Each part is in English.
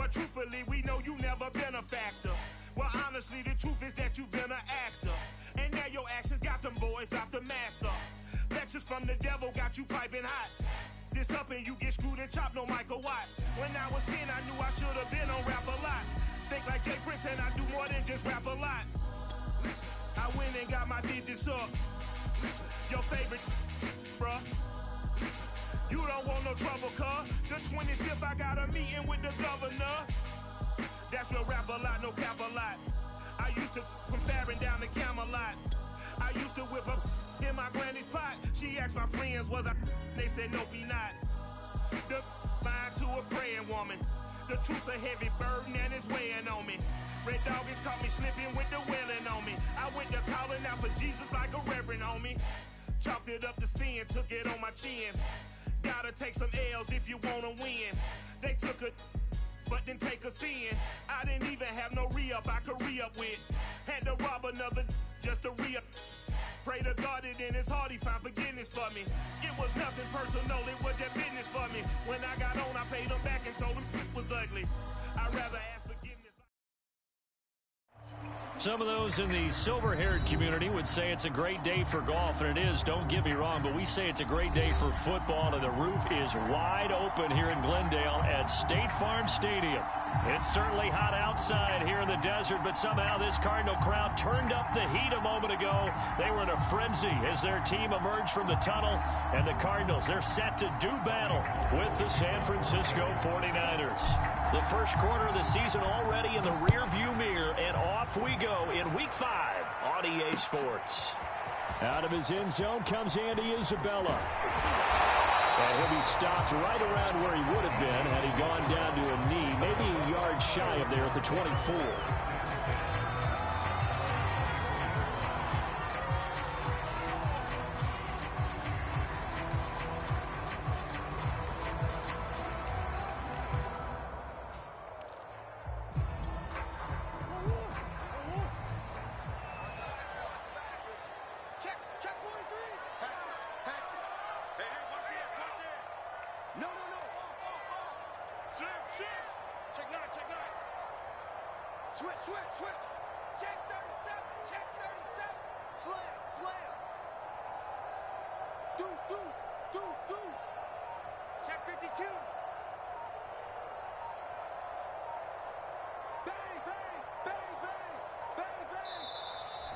But truthfully, we know you never been a factor. Well, honestly, the truth is that you've been an actor. And now your actions got them boys about to mass up. Lectures from the devil got you piping hot. This up and you get screwed and chopped, no Michael Watts. When I was 10, I knew I should have been on Rap a Lot. Think like Jay Prince and I do more than just rap a lot. I went and got my digits up. Your favorite, bruh. You don't want no trouble, cuz. The 25th, I got a meeting with the governor. That's real rap a lot, no cap a lot. I used to from Farron down to Camelot. I used to whip up in my granny's pot. She asked my friends, was I? They said, nope, he not. The mind to a praying woman. The truth's a heavy burden and it's weighing on me. Red Doggies caught me slipping with the wailing on me. I went to calling out for Jesus like a reverend on me. Chalked it up to sin, took it on my chin. Gotta take some L's if you wanna win. They took a but didn't take a sin. I didn't even have no re-up I could re-up with. Had to rob another just to re-up. Pray to God that in his heart he found forgiveness for me. It was nothing personal, it was just business for me. When I got on, I paid him back and told him it was ugly. I'd rather ask forgiveness. Some of those in the silver-haired community would say it's a great day for golf, and it is, don't get me wrong, but we say it's a great day for football, and the roof is wide open here in Glendale at State Farm Stadium. It's certainly hot outside here in the desert, but somehow this Cardinal crowd turned up the heat a moment ago. They were in a frenzy as their team emerged from the tunnel, and the Cardinals, they're set to do battle with the San Francisco 49ers. The first quarter of the season already in the rearview mirror, and off we go in Week 5 on EA Sports. Out of his end zone comes Andy Isabella. And he'll be stopped right around where he would have been had he gone down to a knee, maybe a yard shy of there at the 24.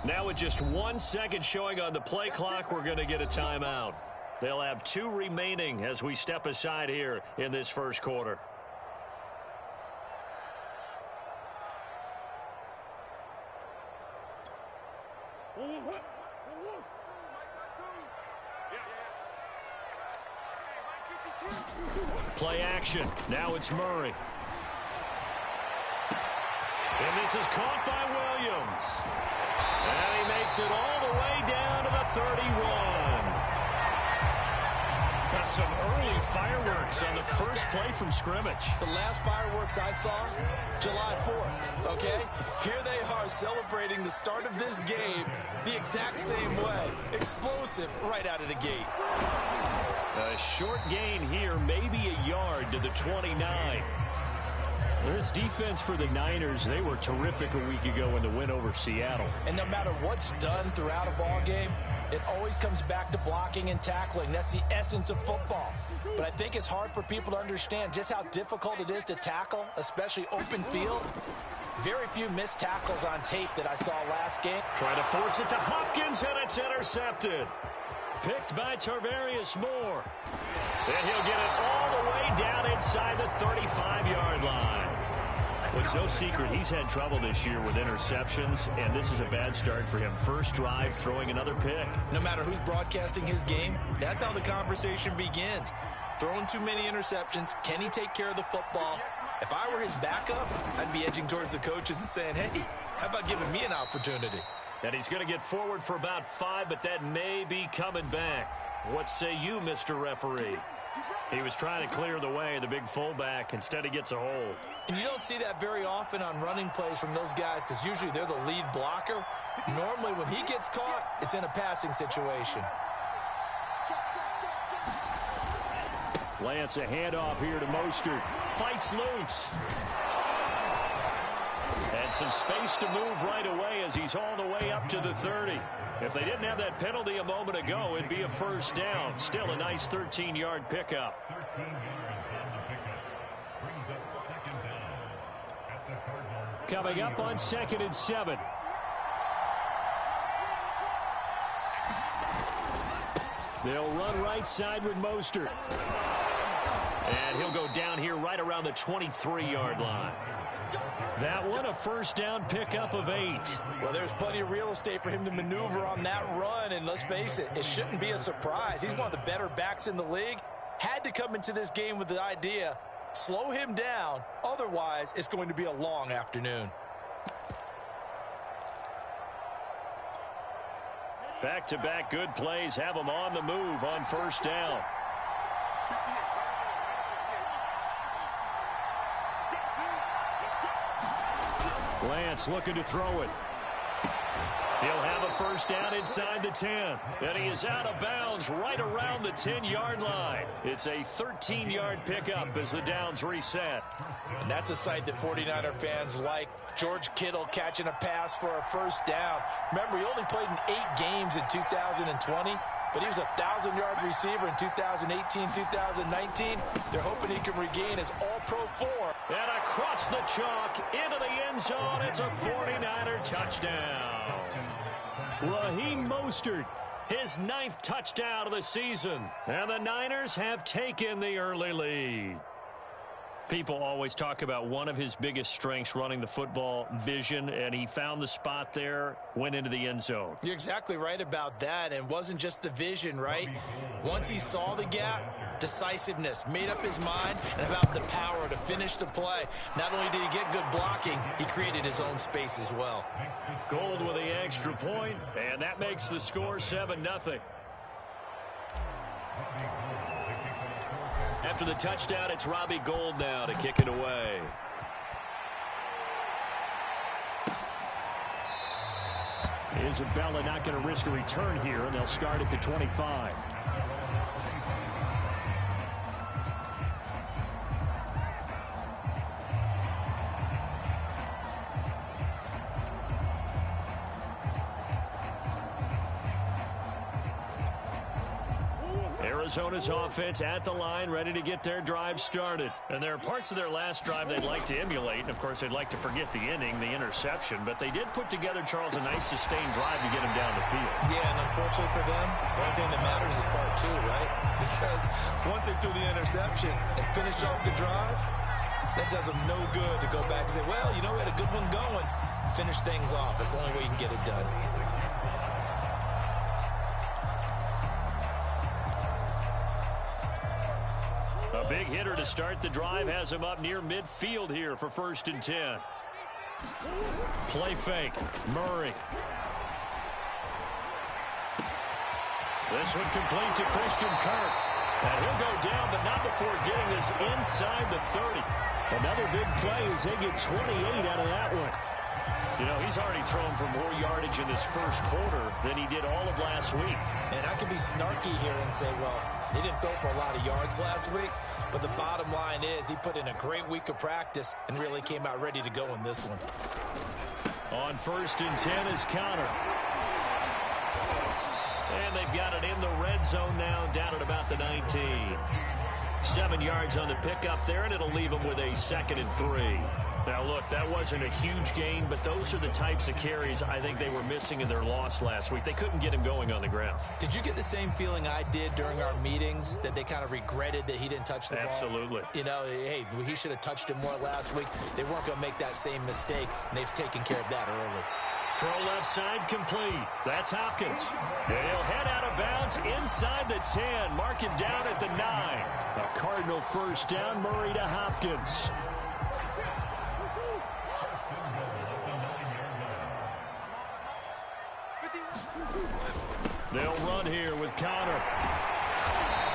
Now with just 1 second showing on the play clock, we're going to get a timeout. They'll have 2 remaining as we step aside here in this first quarter. Play action. Now it's Murray. And this is caught by Williams. And he makes it all the way down to the 31. That's some early fireworks on the first play from scrimmage. The last fireworks I saw, July 4th, okay? Here they are celebrating the start of this game the exact same way. Explosive right out of the gate. A short gain here, maybe a yard to the 29. This defense for the Niners, they were terrific a week ago in the win over Seattle. And no matter what's done throughout a ball game, it always comes back to blocking and tackling. That's the essence of football. But I think it's hard for people to understand just how difficult it is to tackle, especially open field. Very few missed tackles on tape that I saw last game. Try to force it to Hopkins, and it's intercepted. Picked by Tarvarius Moore. And he'll get it all the way down inside the 35-yard line. Well, it's no secret he's had trouble this year with interceptions, and this is a bad start for him. First drive, throwing another pick. No matter who's broadcasting his game, that's how the conversation begins. Throwing too many interceptions, can he take care of the football? If I were his backup, I'd be edging towards the coaches and saying, hey, how about giving me an opportunity? And he's going to get forward for about 5, but that may be coming back. What say you, Mr. Referee? He was trying to clear the way, the big fullback. Instead, he gets a hold. And you don't see that very often on running plays from those guys because usually they're the lead blocker. Normally, when he gets caught, it's in a passing situation. Lance, a handoff here to Mostert. Fights loose. And some space to move right away as he's all the way up to the 30. If they didn't have that penalty a moment ago, it'd be a first down. Still a nice 13-yard pickup. Coming up on 2nd and 7. They'll run right side with Mostert. And he'll go down here right around the 23-yard line. That one, a first down pickup of 8. Well, there's plenty of real estate for him to maneuver on that run, and let's face it, it shouldn't be a surprise. He's one of the better backs in the league. Had to come into this game with the idea, slow him down, otherwise it's going to be a long afternoon. Back-to-back good plays have him on the move on first down. Lance looking to throw it. He'll have a first down inside the 10. And he is out of bounds right around the 10-yard line. It's a 13-yard pickup as the downs reset. And that's a sight that 49er fans like. George Kittle catching a pass for a first down. Remember, he only played in 8 games in 2020. But he was a 1,000-yard receiver in 2018, 2019. They're hoping he can regain his all-pro form. And across the chalk, into the end zone, it's a 49er touchdown. Raheem Mostert, his 9th touchdown of the season. And the Niners have taken the early lead. People always talk about one of his biggest strengths running the football, vision, and he found the spot there, went into the end zone. You're exactly right about that, and it wasn't just the vision, right? Once he saw the gap, decisiveness, made up his mind, and about the power to finish the play. Not only did he get good blocking, he created his own space as well. Gold with the extra point, and that makes the score 7-0. After the touchdown, it's Robbie Gould now to kick it away. Isabella not going to risk a return here, and they'll start at the 25. Arizona's offense at the line, ready to get their drive started. And there are parts of their last drive they'd like to emulate. And, of course, they'd like to forget the inning, the interception. But they did put together, Charles, a nice sustained drive to get him down the field. Yeah, and unfortunately for them, the only thing that matters is part 2, right? Because once they threw the interception and finished off the drive, that does them no good to go back and say, well, you know, we had a good one going. Finish things off. That's the only way you can get it done. A big hitter to start the drive has him up near midfield here for 1st and 10. Play fake. Murray. This one complete to Christian Kirk. And he'll go down, but not before getting this inside the 30. Another big play as they get 28 out of that one. You know, he's already thrown for more yardage in this first quarter than he did all of last week. And I can be snarky here and say, well, he didn't throw for a lot of yards last week, but the bottom line is he put in a great week of practice and really came out ready to go in this one. On 1st and 10 is Connor. And they've got it in the red zone now, down at about the 19. 7 yards on the pickup there, and it'll leave them with a 2nd and 3. Now, look, that wasn't a huge gain, but those are the types of carries I think they were missing in their loss last week. They couldn't get him going on the ground. Did you get the same feeling I did during our meetings, that they kind of regretted that he didn't touch the ball? Absolutely. You know, hey, he should have touched it more last week. They weren't going to make that same mistake, and they've taken care of that early. Throw left side complete. That's Hopkins. And he'll head out of bounds inside the 10. Mark him down at the 9. A Cardinal first down, Murray to Hopkins. They'll run here with Connor.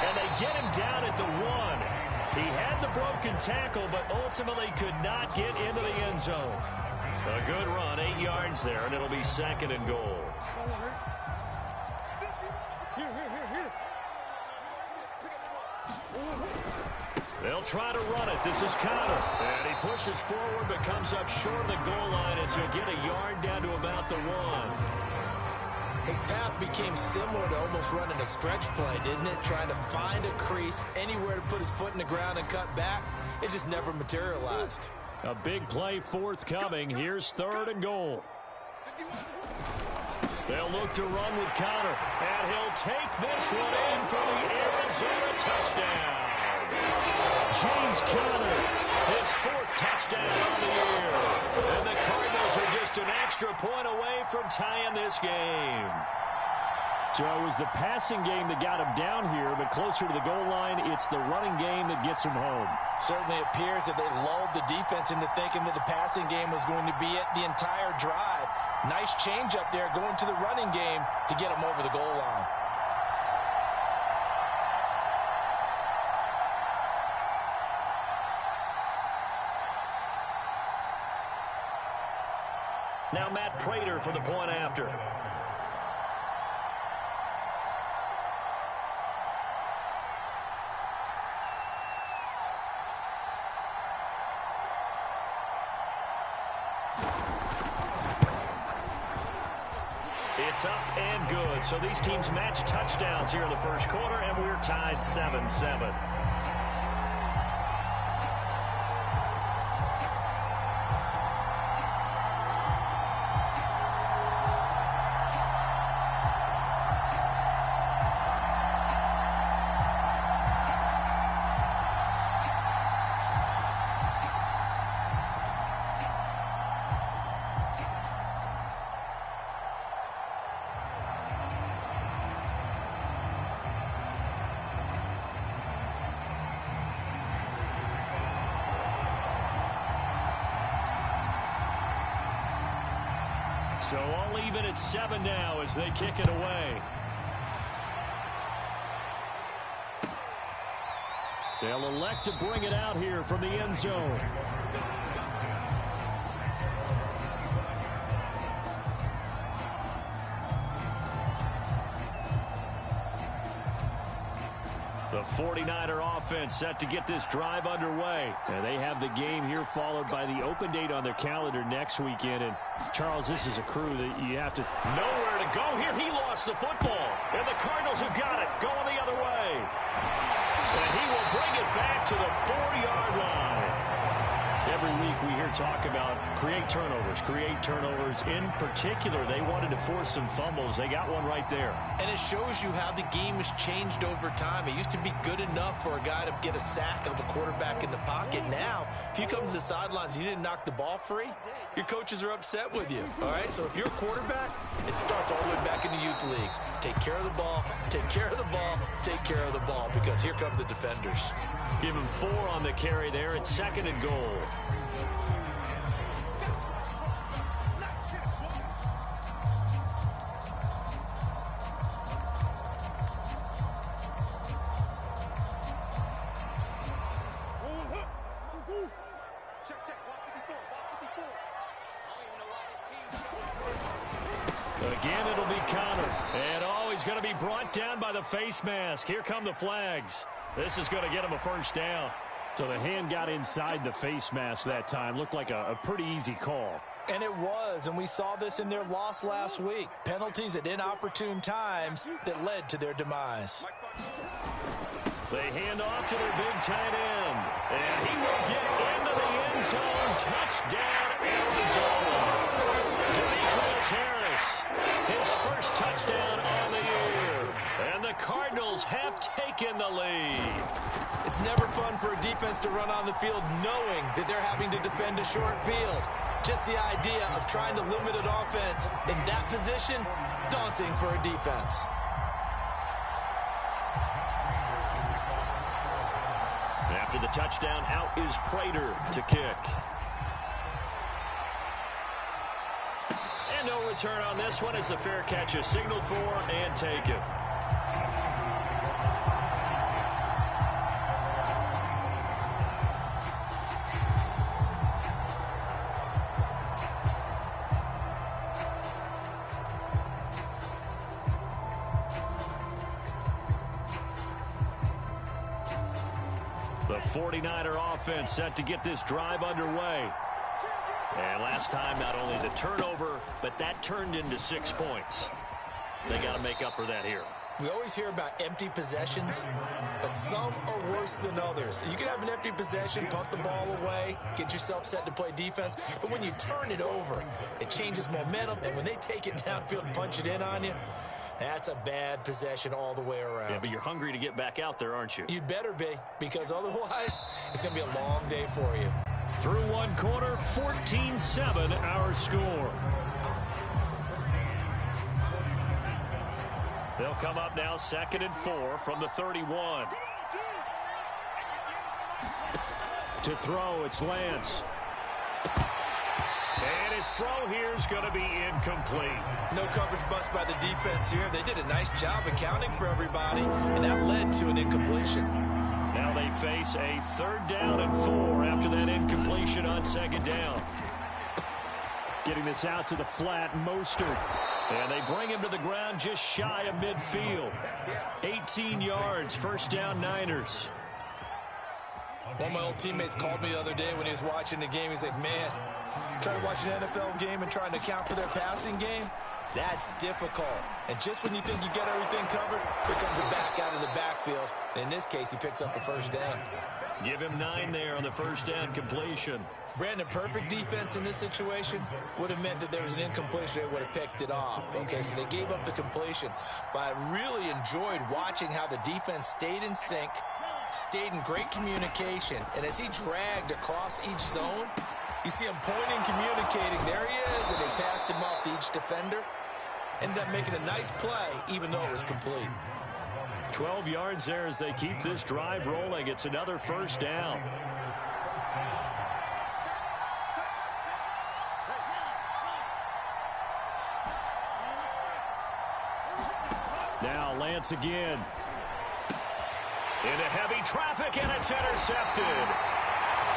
And they get him down at the 1. He had the broken tackle, but ultimately could not get into the end zone. A good run, 8 yards there, and it'll be 2nd and goal. They'll try to run it. This is Connor. And he pushes forward but comes up short of the goal line as he'll get a yard down to about the 1. His path became similar to almost running a stretch play, didn't it? Trying to find a crease, anywhere to put his foot in the ground and cut back. It just never materialized. A big play forthcoming. Here's 3rd and goal. They'll look to run with Connor, and he'll take this one in for the Arizona touchdown. James Conner, his 4th touchdown on the year. And the Cardinals are just an extra point away from tying this game. So it was the passing game that got him down here, but closer to the goal line, it's the running game that gets him home. Certainly appears that they lulled the defense into thinking that the passing game was going to be it the entire drive. Nice change up there going to the running game to get him over the goal line. Now Matt Prater for the point after. It's up and good. So these teams match touchdowns here in the first quarter, and we're tied 7-7. So all even at 7 now as they kick it away. They'll elect to bring it out here from the end zone. The 49er offense set to get this drive underway. And they have the game here followed by the open date on their calendar next weekend. And, Charles, this is a crew that you have to... Nowhere to go here. He lost the football. And the Cardinals have got it. Going the other way. And he will bring it back to the 4-yard line. Every week we hear talk about create turnovers. In particular, they wanted to force some fumbles. They got one right there. And it shows you how the game has changed over time. It used to be good enough for a guy to get a sack of a quarterback in the pocket. Now, if you come to the sidelines and you didn't knock the ball free, your coaches are upset with you. All right, so if you're a quarterback, it starts all the way back in the youth leagues. Take care of the ball, take care of the ball, take care of the ball, because here come the defenders. Give him 4 on the carry there at 2nd and goal. Again, it'll be Connor. And, he's going to be brought down by the face mask. Here come the flags. This is going to get him a first down. So the hand got inside the face mask that time. Looked like a pretty easy call. And it was, and we saw this in their loss last week. Penalties at inopportune times that led to their demise. They hand off to their big tight end. And he will get into the end zone. Touchdown, Arizona. Demetrius Harris, his first touchdown on the year. And the Cardinals have taken the lead. It's never fun for a defense to run on the field knowing that they're having to defend a short field. Just the idea of trying to limit an offense in that position, daunting for a defense. After the touchdown, out is Prater to kick. And no return on this one as the fair catch is signaled for and taken. The The 49er offense set to get this drive underway. And last time, not only the turnover, but that turned into 6 points. They got to make up for that here. We always hear about empty possessions, but some are worse than others. You can have an empty possession, punt the ball away, get yourself set to play defense, but when you turn it over, it changes momentum, and when they take it downfield and punch it in on you, that's a bad possession all the way around. Yeah, but you're hungry to get back out there, aren't you? You'd better be, because otherwise, it's going to be a long day for you. Through one quarter, 14-7 our score. They'll come up now 2nd and 4 from the 31. To throw, it's Lance. And his throw here is going to be incomplete. No coverage bust by the defense here. They did a nice job accounting for everybody, and that led to an incompletion. Now they face a 3rd down and 4 after that incompletion on 2nd down. Getting this out to the flat, Mostert. And they bring him to the ground just shy of midfield. 18 yards, 1st down Niners. One of my old teammates called me the other day when he was watching the game. He's like, man, trying to watch an NFL game and trying to account for their passing game, that's difficult. And just when you think you get everything covered, here comes a back out of the backfield. And in this case, he picks up a 1st down. Give him 9 there on the 1st down completion. Brandon, perfect defense in this situation would have meant that there was an incompletion. They would have picked it off. Okay, so they gave up the completion. But I really enjoyed watching how the defense stayed in sync, stayed in great communication. And as he dragged across each zone, you see him pointing, communicating. There he is, and they passed him off to each defender. Ended up making a nice play, even though it was complete. 12 yards there as they keep this drive rolling. It's another 1st down. Now Lance again. Into heavy traffic, and it's intercepted.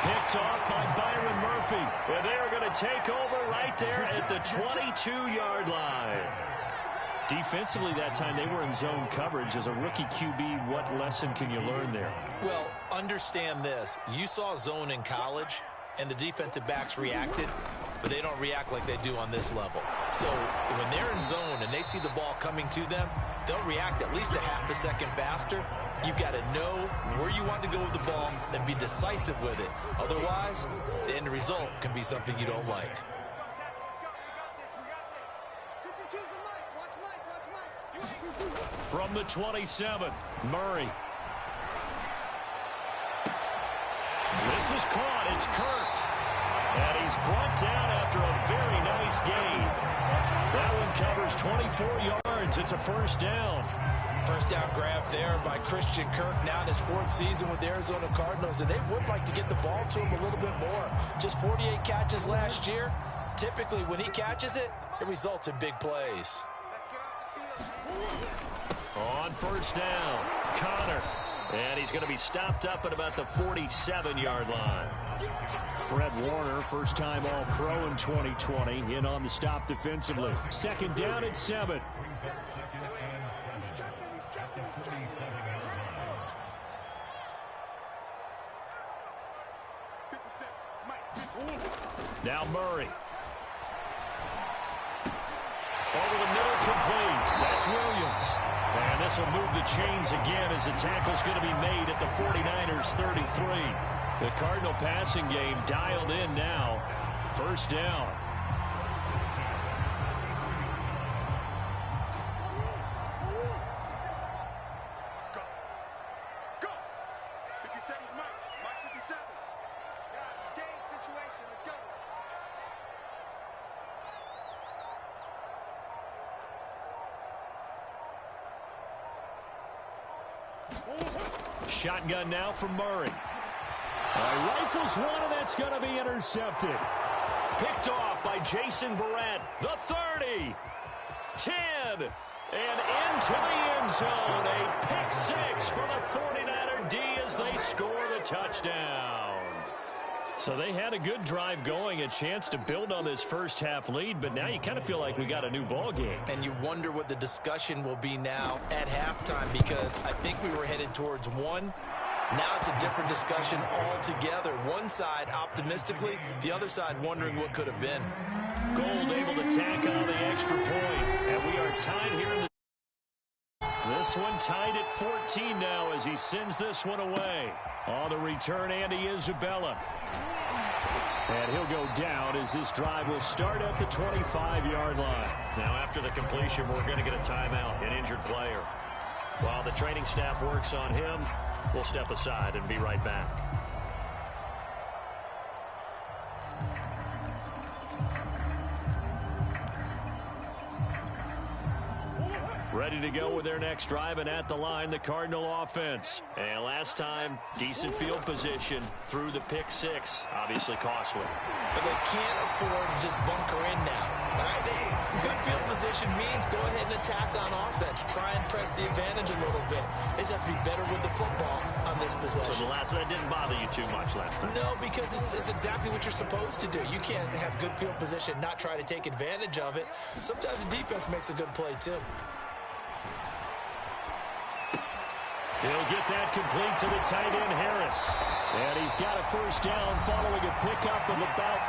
Picked off by Byron Murphy. And they are going to take over right there at the 22-yard line. Defensively that time, they were in zone coverage. As a rookie QB, what lesson can you learn there? Well, understand this. You saw zone in college, and the defensive backs reacted, but they don't react like they do on this level. So when they're in zone and they see the ball coming to them, they'll react at least a half a second faster. You've got to know where you want to go with the ball and be decisive with it. Otherwise, the end result can be something you don't like. From the 27, Murray. This is caught. It's Kirk. And he's brought down after a very nice gain. That one covers 24 yards. It's a 1st down. 1st down grab there by Christian Kirk, now in his 4th season with the Arizona Cardinals, and they would like to get the ball to him a little bit more. Just 48 catches last year. Typically, when he catches it, it results in big plays. On 1st down, Connor. And he's going to be stopped up at about the 47-yard line. Fred Warner, first-time All-Pro in 2020, in on the stop defensively. 2nd down at 7. Now Murray. Over the middle, complete. That's Williams. And this will move the chains again as the tackle's going to be made at the 49ers 33. The Cardinal passing game dialed in now. 1st down. Shotgun now from Murray. Rifles one, and that's going to be intercepted. Picked off by Jason Verrett. The 30. 10. And into the end zone. A pick 6 for the 49er D as they score the touchdown. So they had a good drive going, a chance to build on this first half lead, but now you kind of feel like we got a new ball game. And you wonder what the discussion will be now at halftime, because I think we were headed towards 1 Now it's a different discussion altogether. One side optimistically, the other side wondering what could have been. Gold able to tack on the extra point, and we are tied here in the this one tied at 14 now as he sends this one away. On the return, Andy Isabella. And he'll go down as this drive will start at the 25-yard line. Now after the completion, we're going to get a timeout, an injured player. While the training staff works on him, we'll step aside and be right back. Ready to go with their next drive, and at the line, the Cardinal offense. And last time, decent field position through the pick six. Obviously costly. But they can't afford to just bunker in now. All right? Good field position means go ahead and attack on offense. Try and press the advantage a little bit. They just have to be better with the football on this possession. So that didn't bother you too much last time? No, because it's exactly what you're supposed to do. You can't have good field position, not try to take advantage of it. Sometimes the defense makes a good play, too. He'll get that complete to the tight end, Harris. And he's got a first down following a pickup of about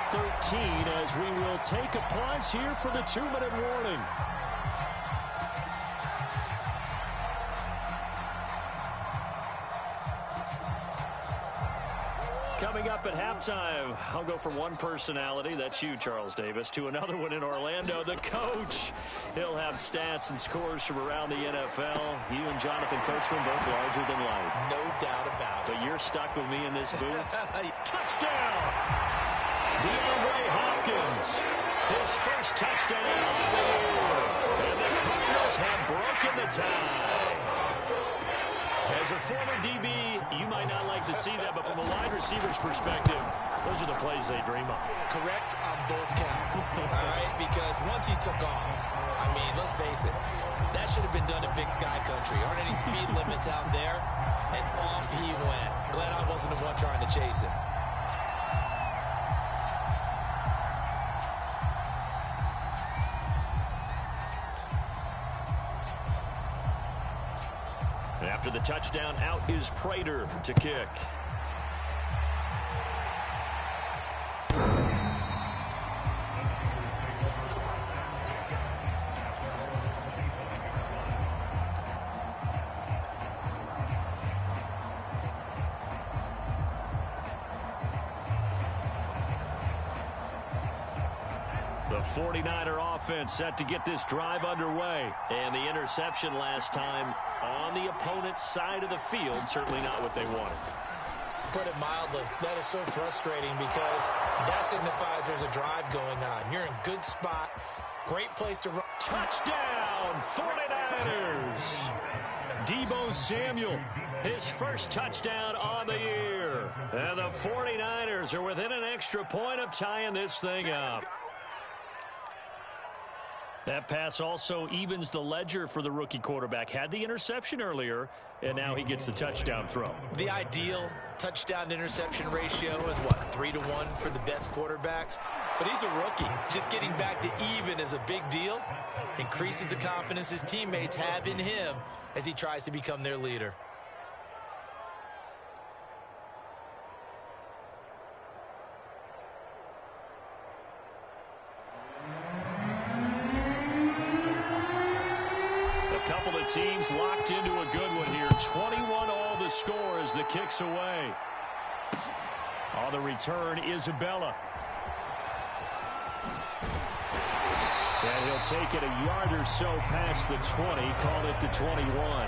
13 as we will take a pause here for the 2-minute warning. Coming up at halftime, I'll go from one personality, that's you, Charles Davis, to another one in Orlando, the coach. He'll have stats and scores from around the NFL. You and Jonathan Coachman both larger than life. No doubt about it. But you're stuck with me in this booth. Touchdown! DeAndre Hopkins, his first touchdown of the year. And the Cardinals have broken the tie. As a former DB, you might not like to see that, but from a wide receiver's perspective, those are the plays they dream of. Correct on both counts, all right? Because once he took off, I mean, let's face it, that should have been done in Big Sky Country. Aren't any speed limits out there? And off he went. Glad I wasn't the one trying to chase him. After the touchdown, out is Prater to kick. The 49er offense set to get this drive underway. And the interception last time on the opponent's side of the field, certainly not what they wanted. Put it mildly, that is so frustrating because that signifies there's a drive going on. You're in good spot, great place to run. Touchdown, 49ers! Deebo Samuel, his first touchdown on the year. And the 49ers are within an extra point of tying this thing up. That pass also evens the ledger for the rookie quarterback. Had the interception earlier, and now he gets the touchdown throw. The ideal touchdown-interception ratio is, what, 3-1 for the best quarterbacks? But he's a rookie. Just getting back to even is a big deal. Increases the confidence his teammates have in him as he tries to become their leader. Teams locked into a good one here. 21 all the score as the kick's away. On the return, Isabella. And he'll take it a yard or so past the 20, call it the 21.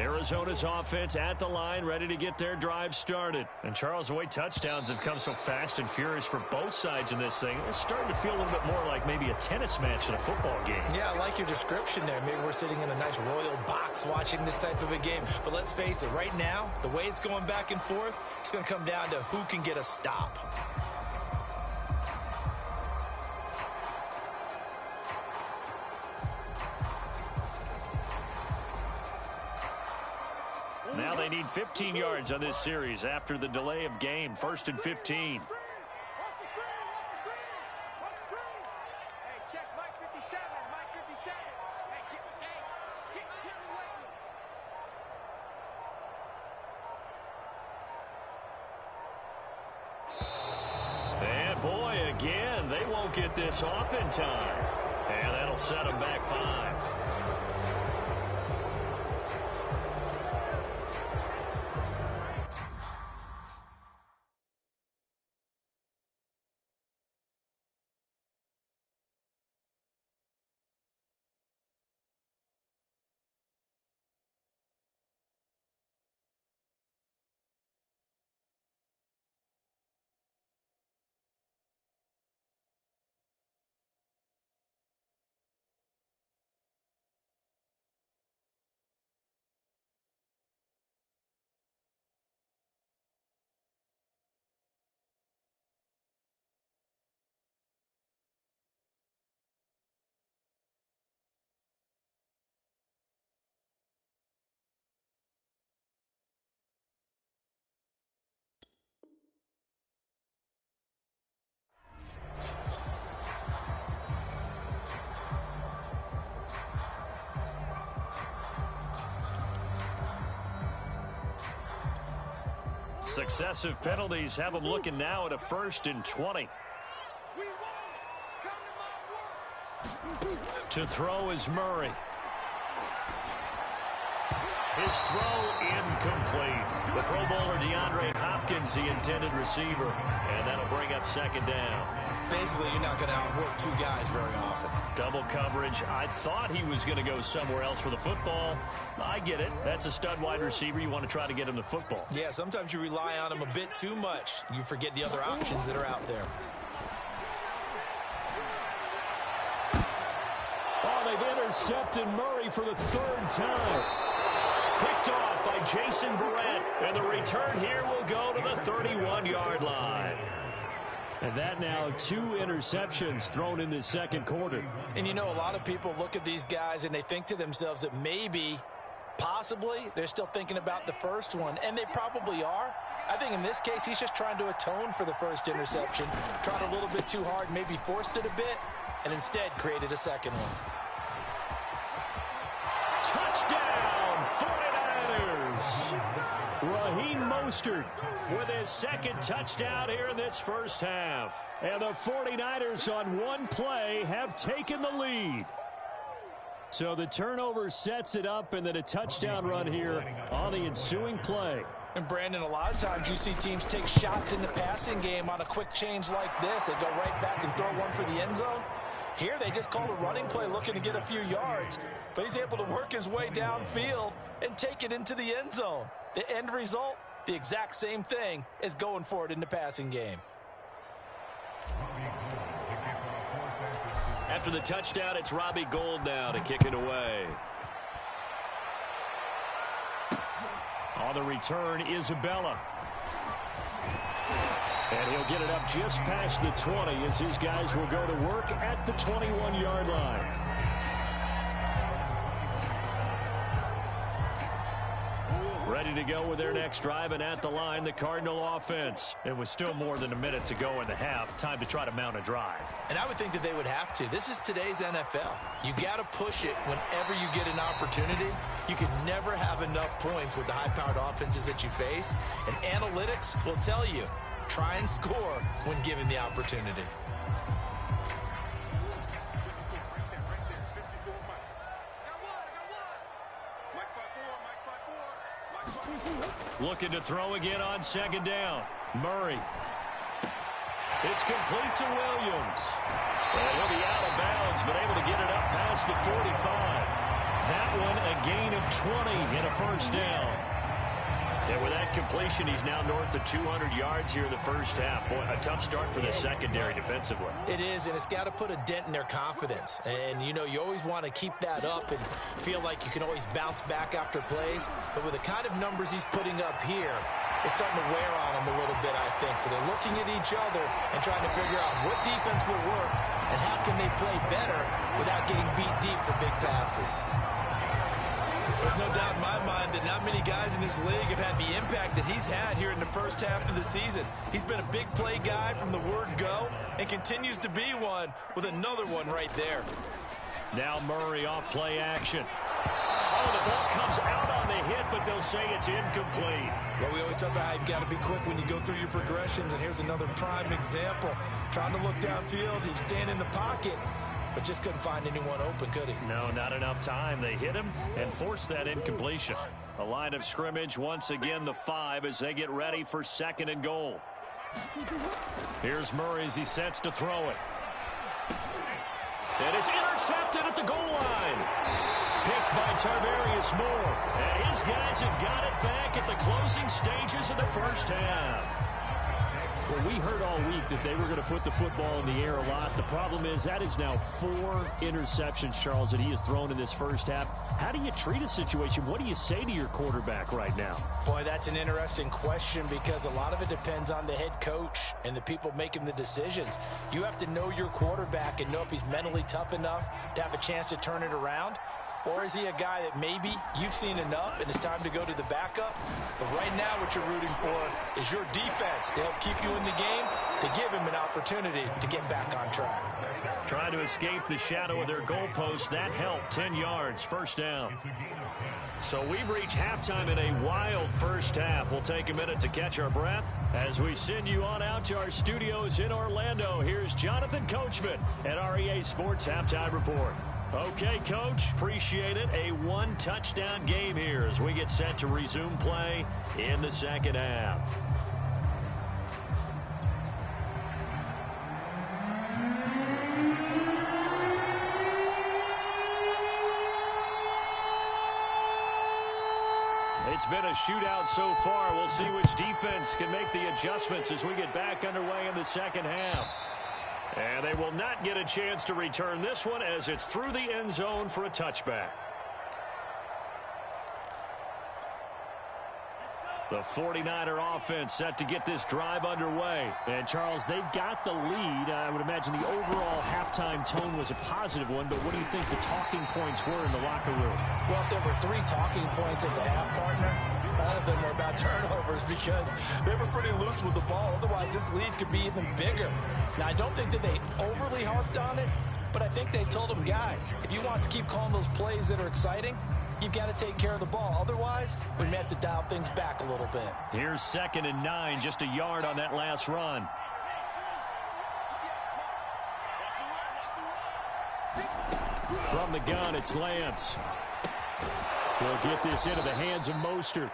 Arizona's offense at the line, ready to get their drive started. And Charles, the way touchdowns have come so fast and furious for both sides in this thing, it's starting to feel a little bit more like maybe a tennis match than a football game. Yeah, I like your description there. Maybe we're sitting in a nice royal box watching this type of a game. But let's face it, right now, the way it's going back and forth, it's going to come down to who can get a stop. Now they need 15 yards on this series after the delay of game. 1st and 15. And boy, again, they won't get this off in time. And that'll set them back 5. Successive penalties have them looking now at a 1st and 20. To throw is Murray. His throw incomplete. The Pro Bowler DeAndre Hopkins, the intended receiver. And that'll bring up 2nd down. Basically, you're not going to outwork 2 guys very often. Double coverage. I thought he was going to go somewhere else for the football. I get it. That's a stud wide receiver. You want to try to get him the football. Yeah, sometimes you rely on him a bit too much. You forget the other options that are out there. Oh, they've intercepted Murray for the 3rd time. Picked off by Jason Verrett. And the return here will go to the 31-yard line. And that now 2 interceptions thrown in this 2nd quarter. And you know, a lot of people look at these guys and they think to themselves that maybe, possibly, they're still thinking about the first one. And they probably are. I think in this case, he's just trying to atone for the 1st interception. Tried a little bit too hard, maybe forced it a bit, and instead created a 2nd one. Touchdown, 49ers! Raheem Mostert with his 2nd touchdown here in this 1st half. And the 49ers on 1 play have taken the lead. So the turnover sets it up, and then a touchdown run here on the ensuing play. And Brandon, a lot of times you see teams take shots in the passing game on a quick change like this. They go right back and throw one for the end zone. Here they just call a running play looking to get a few yards. But he's able to work his way downfield and take it into the end zone. The end result, the exact same thing as going for it in the passing game. After the touchdown, it's Robbie Gould now to kick it away. On the return, Isabella. And he'll get it up just past the 20 as his guys will go to work at the 21-yard line. Ready to go with their next drive, and at the line, the Cardinal offense. It was still more than a minute to go in the half. Time to try to mount a drive. And I would think that they would have to. This is today's NFL. You got to push it whenever you get an opportunity. You can never have enough points with the high-powered offenses that you face. And analytics will tell you, try and score when given the opportunity. Looking to throw again on 2nd down. Murray. It's complete to Williams. And he'll be out of bounds, but able to get it up past the 45. That one a gain of 20 and a first down. And with that completion, he's now north of 200 yards here in the first half. Boy, a tough start for the secondary defensively. It is, and it's got to put a dent in their confidence. And, you know, you always want to keep that up and feel like you can always bounce back after plays. But with the kind of numbers he's putting up here, it's starting to wear on them a little bit, I think. So they're looking at each other and trying to figure out what defense will work and how can they play better without getting beat deep for big passes. There's no doubt in my mind that not many guys in this league have had the impact that he's had here in the first half of the season. He's been a big play guy from the word go and continues to be one with another one right there. Now Murray off play action. Oh, the ball comes out on the hit, but they'll say it's incomplete. Well, we always talk about how you've got to be quick when you go through your progressions, and here's another prime example. Trying to look downfield, he's standing in the pocket, but just couldn't find anyone open, could he? No, not enough time. They hit him and forced that incompletion. A line of scrimmage, once again the 5 as they get ready for 2nd and goal. Here's Murray as he sets to throw it. And it's intercepted at the goal line. Picked by Tarvarius Moore. And his guys have got it back at the closing stages of the first half. Well, we heard all week that they were going to put the football in the air a lot. The problem is that is now 4 interceptions, Charles, that he has thrown in this first half. How do you treat a situation? What do you say to your quarterback right now? Boy, that's an interesting question because a lot of it depends on the head coach and the people making the decisions. You have to know your quarterback and know if he's mentally tough enough to have a chance to turn it around. Or is he a guy that maybe you've seen enough and it's time to go to the backup? But right now what you're rooting for is your defense to help keep you in the game, to give him an opportunity to get back on track. Trying to escape the shadow of their goalpost. That helped. 10 yards, first down. So we've reached halftime in a wild first half. We'll take a minute to catch our breath as we send you on out to our studios in Orlando. Here's Jonathan Coachman at REA Sports Halftime Report. Okay, Coach, appreciate it. A 1-touchdown game here as we get set to resume play in the second half. It's been a shootout so far. We'll see which defense can make the adjustments as we get back underway in the second half. And they will not get a chance to return this one as it's through the end zone for a touchback. The 49er offense set to get this drive underway. And, Charles, they've got the lead. I would imagine the overall halftime tone was a positive one, but what do you think the talking points were in the locker room? Well, if there were 3 talking points at the half, partner, none of them were about turnovers because they were pretty loose with the ball. Otherwise, this lead could be even bigger. Now, I don't think that they overly harped on it, but I think they told them, guys, if you want to keep calling those plays that are exciting, you've got to take care of the ball. Otherwise, we may have to dial things back a little bit. Here's 2nd and 9, just a yard on that last run. From the gun, it's Lance. We'll get this into the hands of Mostert.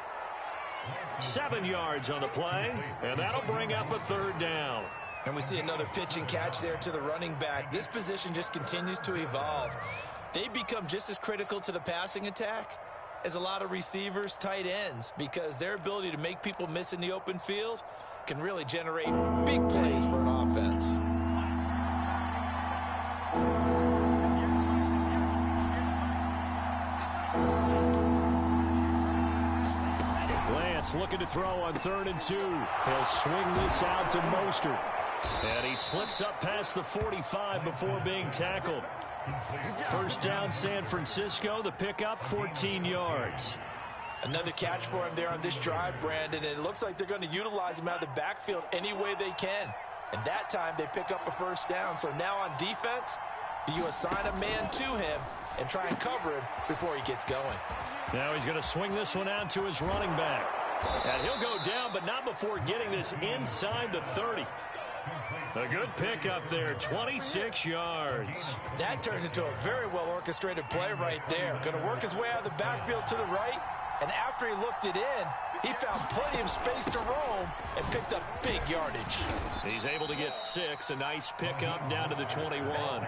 7 yards on the play, and that'll bring up a 3rd down. And we see another pitch and catch there to the running back. This position just continues to evolve. They become just as critical to the passing attack as a lot of receivers, tight ends, because their ability to make people miss in the open field can really generate big plays for an offense. Lance looking to throw on 3rd and 2. He'll swing this out to Mostert. And he slips up past the 45 before being tackled. First down, San Francisco. The pickup, 14 yards. Another catch for him there on this drive, Brandon. And it looks like they're going to utilize him out of the backfield any way they can. And that time they pick up a first down. So now on defense, do you assign a man to him and try and cover him before he gets going? Now he's going to swing this one out to his running back. And he'll go down, but not before getting this inside the 30. A good pickup there, 26 yards. That turned into a very well-orchestrated play right there. Going to work his way out of the backfield to the right, and after he looked it in, he found plenty of space to roam and picked up big yardage. He's able to get 6, a nice pickup down to the 21.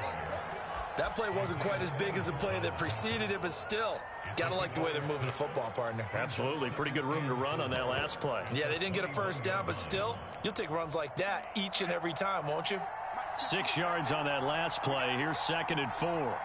That play wasn't quite as big as the play that preceded it, but still, got to like the way they're moving the football, partner. Absolutely. Pretty good room to run on that last play. Yeah, they didn't get a first down, but still, you'll take runs like that each and every time, won't you? 6 yards on that last play. Here's 2nd and 4.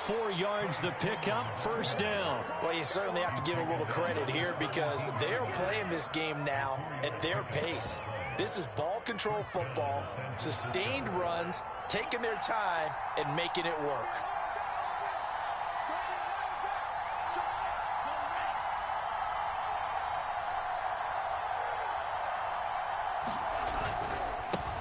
Four yards the pickup, first down. Well, you certainly have to give a little credit here because they're playing this game now at their pace. This is ball control football, sustained runs, taking their time, and making it work.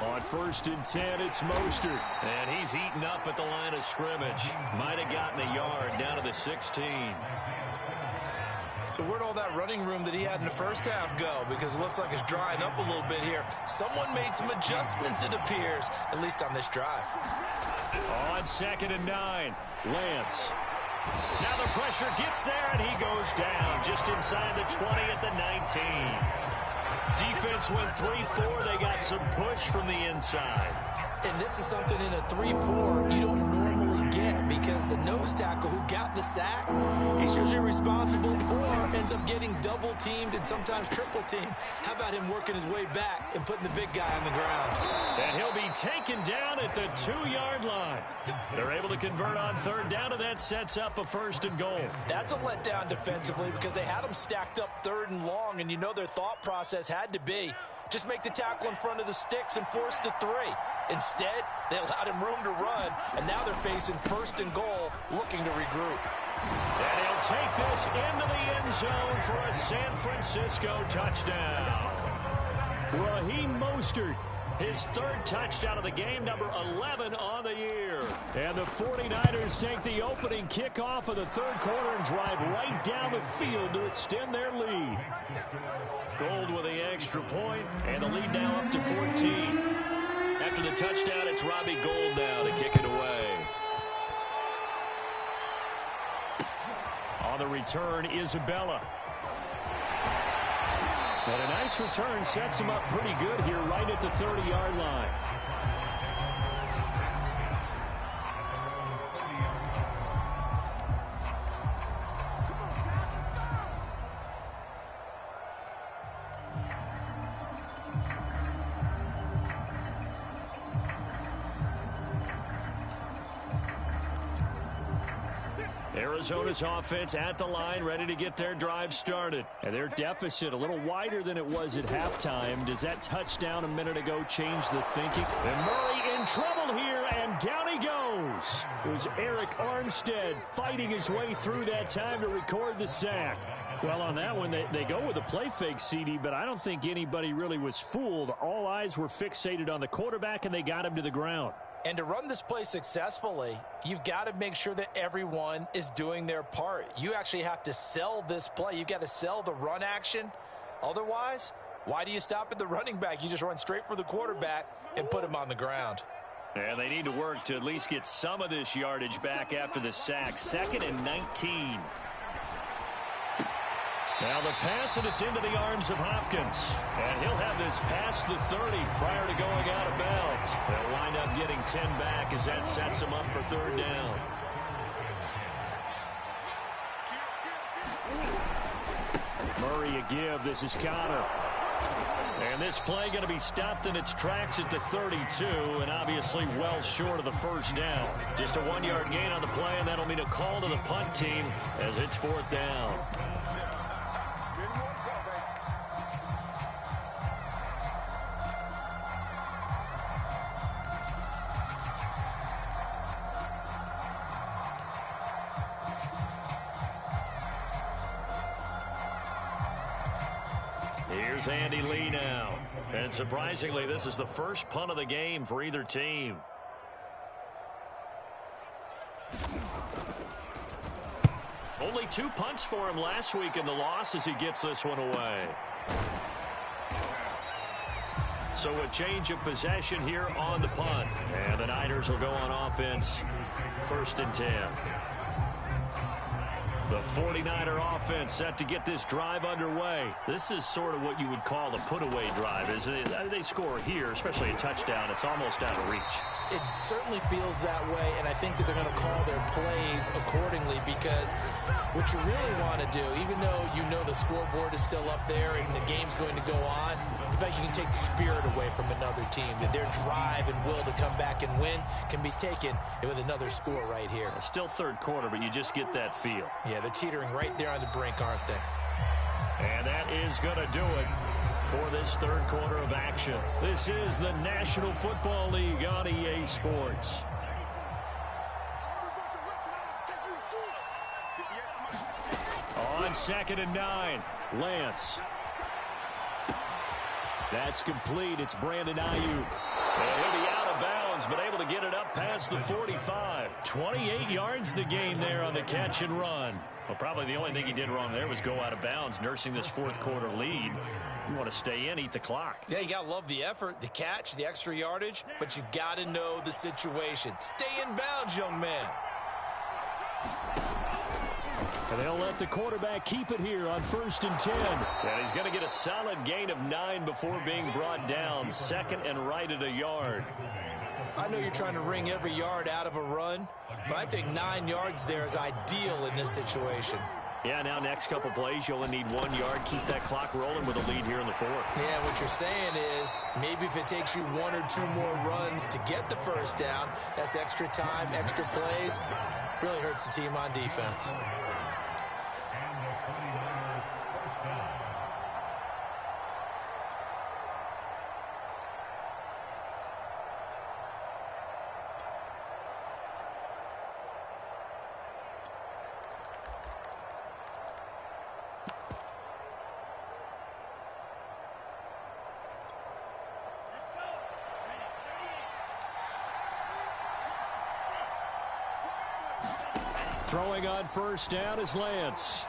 On 1st and 10, it's Mostert. And he's heating up at the line of scrimmage. Might have gotten a yard down to the 16. So where'd all that running room that he had in the first half go? Because it looks like it's drying up a little bit here. Someone made some adjustments, it appears, at least on this drive. On 2nd and 9, Lance. Now the pressure gets there, and he goes down just inside the 20 at the 19. Defense went 3-4. They got some push from the inside. And this is something in a 3-4 you don't normally get because the nose tackle who got the sack, he's usually responsible or ends up getting double teamed and sometimes triple teamed. How about him working his way back and putting the big guy on the ground? And he'll be taken down at the 2-yard line. They're able to convert on 3rd down, and that sets up a 1st and goal. That's a letdown defensively because they had them stacked up 3rd and long, and you know their thought process had to be just make the tackle in front of the sticks and force the 3. Instead, they allowed him room to run, and now they're facing 1st and goal, looking to regroup. And he'll take this into the end zone for a San Francisco touchdown. Raheem Mostert, his 3rd touchdown of the game, number 11 on the year. And the 49ers take the opening kickoff of the 3rd quarter and drive right down the field to extend their lead. Gold with the extra point, and the lead now up to 14. After the touchdown, it's Robbie Gould now to kick it away. On the return, Isabella. And a nice return sets him up pretty good here right at the 30-yard line. Arizona's offense at the line, ready to get their drive started. And their deficit a little wider than it was at halftime. Does that touchdown a minute ago change the thinking? And Murray in trouble here, and down he goes. It was Eric Armstead fighting his way through that time to record the sack. Well, on that one, they go with a play fake, CD, but I don't think anybody really was fooled. All eyes were fixated on the quarterback, and they got him to the ground. And to run this play successfully, you've got to make sure that everyone is doing their part. You actually have to sell this play. You've got to sell the run action. Otherwise, why do you stop at the running back? You just run straight for the quarterback and put him on the ground. And they need to work to at least get some of this yardage back after the sack. 2nd and 19. Now the pass, and it's into the arms of Hopkins. And he'll have this past the 30 prior to going out of bounds. They'll wind up getting 10 back as that sets him up for 3rd down. Murray a give. This is Connor. And this play going to be stopped in its tracks at the 32, and obviously well short of the 1st down. Just a 1-yard gain on the play, and that'll mean a call to the punt team as it's 4th down. Here's Andy Lee now. And surprisingly, this is the first punt of the game for either team. Only 2 punts for him last week in the loss as he gets this one away. So a change of possession here on the punt. And the Niners will go on offense. 1st and 10. The 49er offense set to get this drive underway. This is sort of what you would call a put-away drive. As they score here, especially a touchdown, it's almost out of reach. It certainly feels that way, and I think that they're going to call their plays accordingly, because what you really want to do, even though you know the scoreboard is still up there and the game's going to go on, in fact, you can take the spirit away from another team. That their drive and will to come back and win can be taken with another score right here. Still third quarter, but you just get that feel. Yeah, they're teetering right there on the brink, aren't they? And that is going to do it for this third quarter of action. This is the National Football League on EA Sports. On 2nd and 9, Lance. That's complete. It's Brandon Ayuk. And he'll be out of bounds, but able to get it up past the 45. 28 yards the gain there on the catch and run. Well, probably the only thing he did wrong there was go out of bounds, nursing this fourth quarter lead. You want to stay in, eat the clock. Yeah, you got to love the effort, the catch, the extra yardage, but you got to know the situation. Stay in bounds, young man. And they'll let the quarterback keep it here on 1st and 10. And he's going to get a solid gain of 9 before being brought down. 2nd and right at a yard. I know you're trying to wring every yard out of a run, but I think 9 yards there is ideal in this situation. Yeah, now next couple plays, you only need 1 yard. Keep that clock rolling with a lead here in the 4th. Yeah, what you're saying is maybe if it takes you 1 or 2 more runs to get the first down, that's extra time, extra plays. Really hurts the team on defense. Throwing on 1st down is Lance.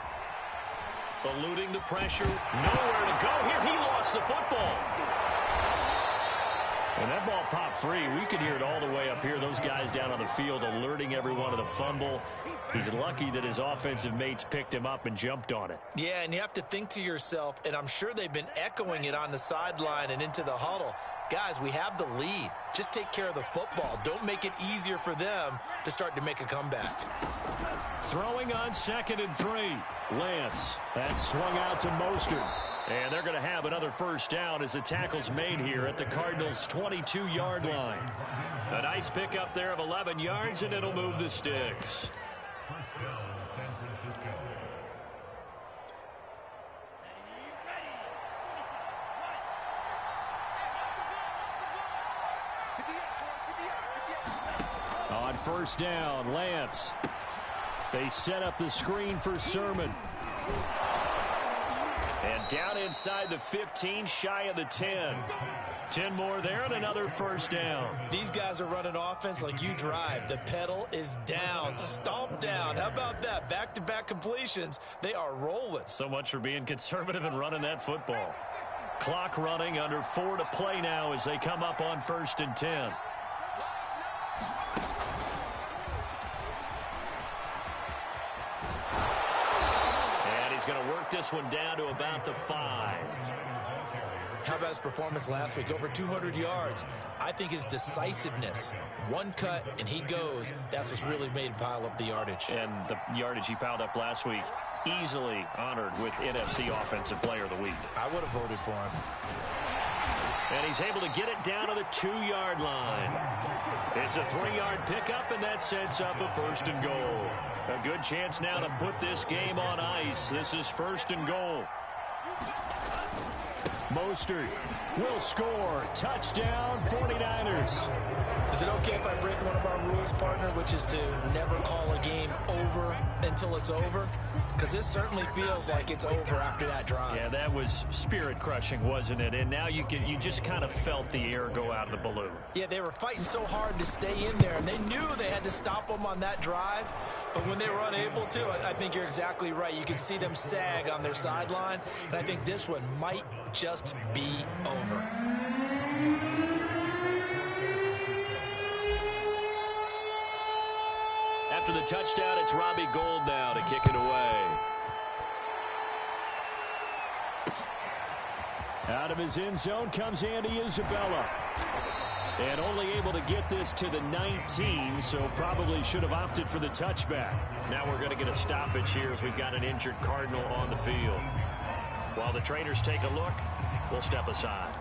Eluding the pressure. Nowhere to go here. He lost the football. And that ball popped free. We could hear it all the way up here. Those guys down on the field alerting everyone of the fumble. He's lucky that his offensive mates picked him up and jumped on it. Yeah, and you have to think to yourself, and I'm sure they've been echoing it on the sideline and into the huddle. Guys, we have the lead. Just take care of the football. Don't make it easier for them to start to make a comeback. Throwing on 2nd and 3. Lance. That swung out to Mostert. And they're going to have another first down as the tackle's made here at the Cardinals' 22-yard line. A nice pickup there of 11 yards, and it'll move the sticks. On 1st down, Lance. They set up the screen for Sermon. And down inside the 15, shy of the 10. 10 more there and another first down. These guys are running offense like you drive. The pedal is down, stomp down. How about that? Back-to-back completions. They are rolling. So much for being conservative and running that football. Clock running, under 4 to play now as they come up on 1st and 10. Going to work this one down to about the 5. How about his performance last week? Over 200 yards. I think his decisiveness, one cut and he goes, that's what's really made him pile up the yardage. And the yardage he piled up last week, easily honored with NFC Offensive Player of the Week. I would have voted for him. And he's able to get it down to the 2-yard line. It's a 3-yard pickup, and that sets up a 1st and goal. A good chance now to put this game on ice. This is 1st and goal. Mostert will score. Touchdown, 49ers. Is it okay if I break one of our rules, partner, which is to never call a game over until it's over? Because this certainly feels like it's over after that drive. Yeah, that was spirit-crushing, wasn't it? And now you just kind of felt the air go out of the balloon. Yeah, they were fighting so hard to stay in there, and they knew they had to stop them on that drive. But when they were unable to, I think you're exactly right. You can see them sag on their sideline, and I think this one might just be over. After the touchdown. It's Robbie Gould now to kick it away. Out of his end zone comes Andy Isabella. And only able to get this to the 19, so probably should have opted for the touchback. Now we're going to get a stoppage here as we've got an injured Cardinal on the field. While the trainers take a look, we'll step aside.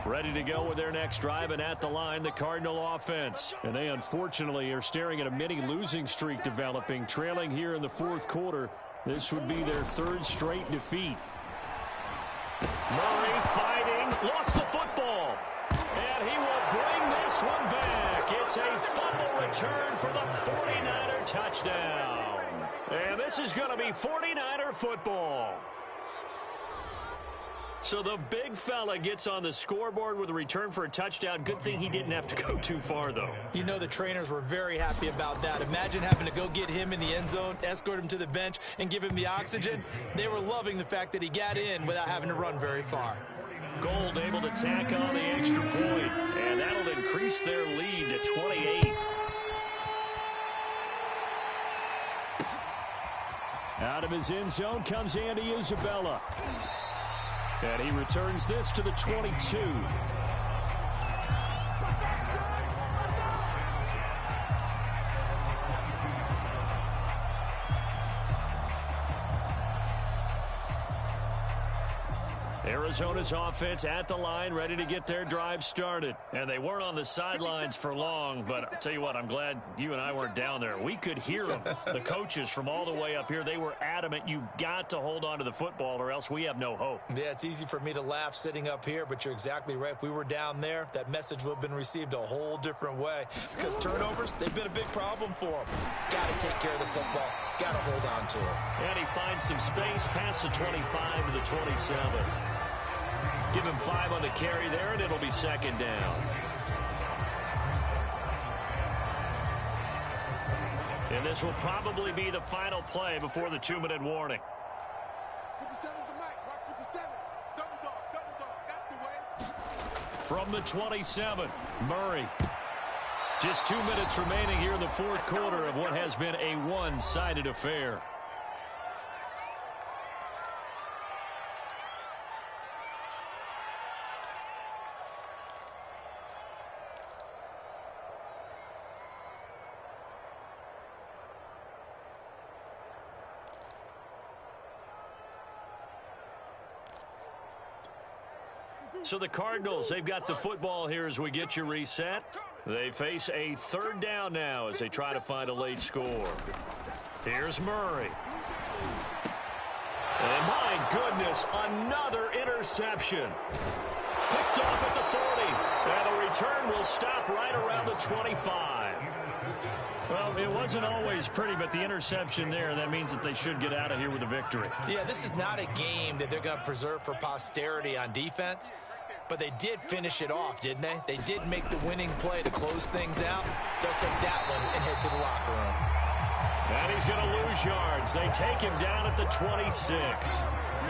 Ready to go with their next drive, and at the line, the Cardinal offense. And they unfortunately are staring at a mini losing streak developing, trailing here in the fourth quarter. This would be their third straight defeat. Murray fighting, lost the football. And he will bring this one back. It's a fumble return for the 49er touchdown. And this is going to be 49er football. So the big fella gets on the scoreboard with a return for a touchdown. Good thing he didn't have to go too far, though. You know the trainers were very happy about that. Imagine having to go get him in the end zone, escort him to the bench, and give him the oxygen. They were loving the fact that he got in without having to run very far. Gould able to tack on the extra point, and that'll increase their lead to 28. Out of his end zone comes Andy Isabella. And he returns this to the 22. Arizona's offense at the line, ready to get their drive started. And they weren't on the sidelines for long, but I'll tell you what, I'm glad you and I weren't down there. We could hear them, the coaches from all the way up here. They were adamant, you've got to hold on to the football or else we have no hope. Yeah, it's easy for me to laugh sitting up here, but you're exactly right. If we were down there, that message would have been received a whole different way. Because turnovers, they've been a big problem for them. Got to take care of the football. Got to hold on to it. And he finds some space past the 25 to the 27. Give him 5 on the carry there, and it'll be second down. And this will probably be the final play before the 2-minute warning. 57's the mic. Watch 57. Double dog. That's the way. From the 27, Murray. Just 2 minutes remaining here in the fourth quarter of what has been a one-sided affair. So the Cardinals, they've got the football here as we get you reset. They face a third down now as they try to find a late score. Here's Murray. And my goodness, another interception. Picked off at the 40. And the return will stop right around the 25. Well, it wasn't always pretty, but the interception there, that means that they should get out of here with a victory. Yeah, this is not a game that they're going to preserve for posterity on defense. But they did finish it off, didn't they? They did make the winning play to close things out. They'll take that one and head to the locker room. And he's going to lose yards. They take him down at the 26.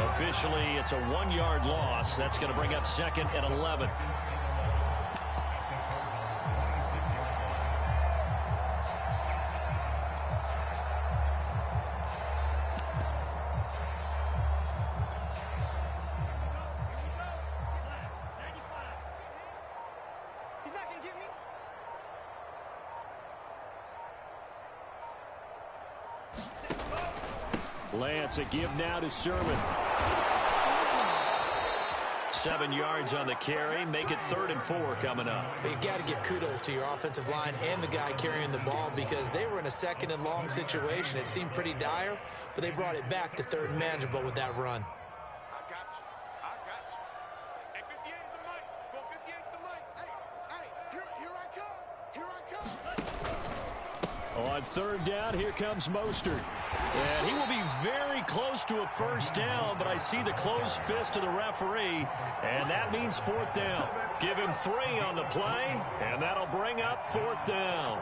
Officially, it's a 1-yard loss. That's going to bring up second and 11. Lance, a give now to Sermon. 7 yards on the carry. Make it 3rd and 4 coming up. You got to give kudos to your offensive line and the guy carrying the ball because they were in a 2nd and long situation. It seemed pretty dire, but they brought it back to 3rd and manageable with that run. I got you. Hey, 58's the mic. Go 58's the mic. Hey, here I come. On 3rd down, here comes Mostert. And he will be very close to a first down, but I see the closed fist of the referee, and that means 4th down. Give him 3 on the play, and that'll bring up 4th down.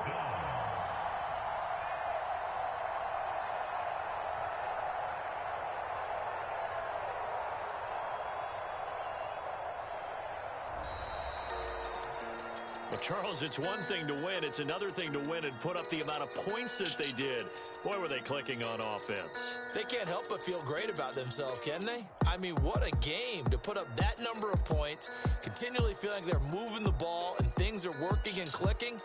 Charles, it's one thing to win. It's another thing to win and put up the amount of points that they did. Boy, were they clicking on offense. They can't help but feel great about themselves, can they? I mean, what a game to put up that number of points, continually feeling they're moving the ball and things are working and clicking.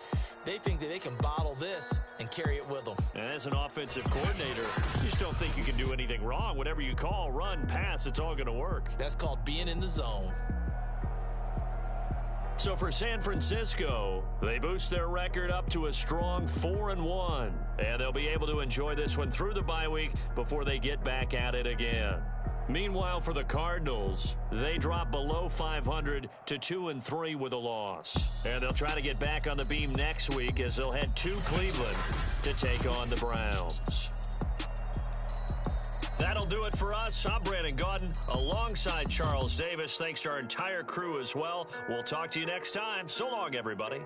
They think that they can bottle this and carry it with them. And as an offensive coordinator, you just don't think you can do anything wrong. Whatever you call, run, pass, it's all going to work. That's called being in the zone. So for San Francisco, they boost their record up to a strong 4-1. And they'll be able to enjoy this one through the bye week before they get back at it again. Meanwhile, for the Cardinals, they drop below 500 to 2-3 with a loss. And they'll try to get back on the beam next week as they'll head to Cleveland to take on the Browns. That'll do it for us. I'm Brandon Gaudin alongside Charles Davis. Thanks to our entire crew as well. We'll talk to you next time. So long, everybody.